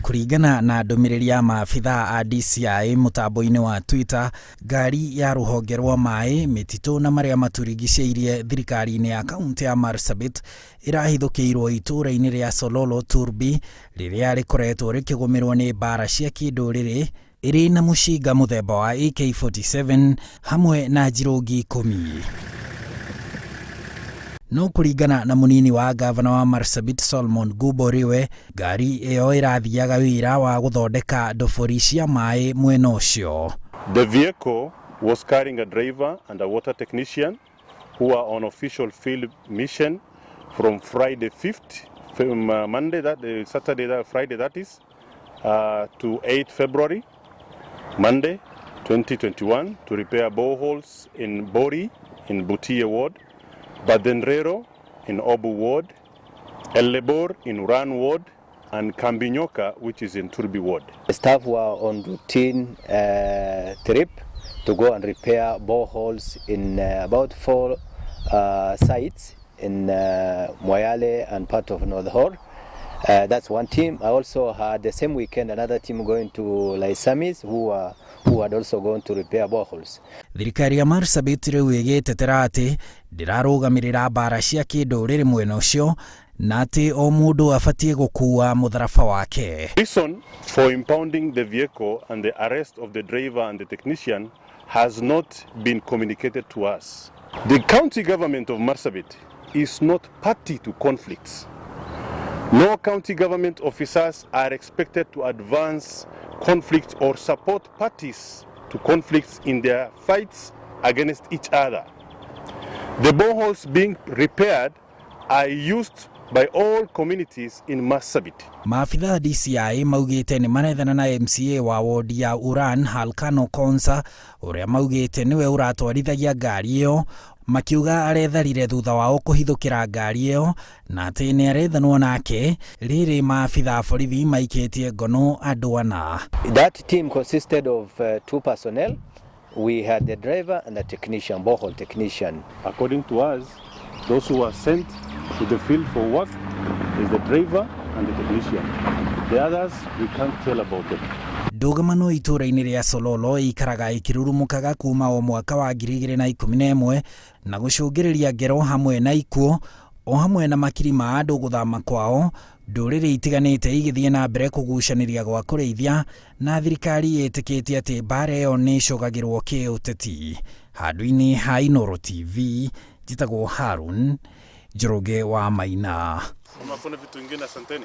Kuringana na ndumiriri ya maabitha a DCI mutambo-ini wa Twitter, ngari ya ruhonge rwa mai, mititu na maria maturigicĩirie thirikari-ini ya kaunti ya Marsabit irahithũkĩirwo itũra-inĩ ria Sololo Turbi riria rikoretwo rikĩgũmĩrwo nĩ mbara cia kĩndũrĩrĩ iri na mũcinga muthemba wa AK47 hamwe na njirũngi 10. No kuringana na munini wa gavana wa Marsabit Solomon Guboriwe, ngari iyo irathiaga wira wa guthondeka ndobori cia mai mwena ucio. The vehicle was carrying a driver and a water technician who are on official field mission from Friday 5th, from Monday, Friday that is, to 8th February, Monday 2021, to repair boreholes in Bori, in Butia Ward, Badenrero in Obu Ward, El Lebor in Uran Ward, and Kambinyoka, which is in Turbi Ward. The staff were on routine trip to go and repair boreholes in about 4 sites in Moyale and part of North Hor. That's one team. I also had the same weekend another team going to Laisamis who had also gone to repair boreholes. Thirikari ya Marsabit riu igitetera ati ndirarugamirira mbara cia kinduriri mwena ucio na ati o mundu abatie gukua mutharaba wake. Reason for impounding the vehicle and the arrest of the driver and the technician has not been communicated to us. The county government of Marsabit is not party to conflicts. No county government officers are expected to advance conflicts or support parties to conflicts in their fights against each other. The boreholes being repaired are used by all communities in Marsabit. Maafitha DCI maugite ni marethana na MCA wa ward ya Uran Halkano Konsa uria maugite niwe uratwarithagia ngari iyo, makiuga aretharire thutha wao kuhithukira ngari iyo na ati ni arethanwo nake riri maafitha borithi maikitie ngono andu ana. That team consisted of 2 personnel. We had the driver and the technician, borehole technician. According to us, those who are sent to the field for work is the driver and the technician. The others, we can't tell about them. Ndugamano itũra-inĩ ria Sololo ikaraga ikirurumukaga kuma o mwaka wa 2011 na gucungiriria ngero hamwe na ikuo o hamwe na makiri ma andu guthama kwao, ndũrĩrĩ itiganĩte igithie na mbere kugucaniria gwa kũrĩithia na thirikari ĩtĩkĩtie atĩ mbara ĩyo nĩ icũgagĩrwo kĩũteti. Handũ-inĩ ha Inooro TV, njĩtagwo Harun Njoroge wa Maina. Unafanya vitu vingine, asanteni.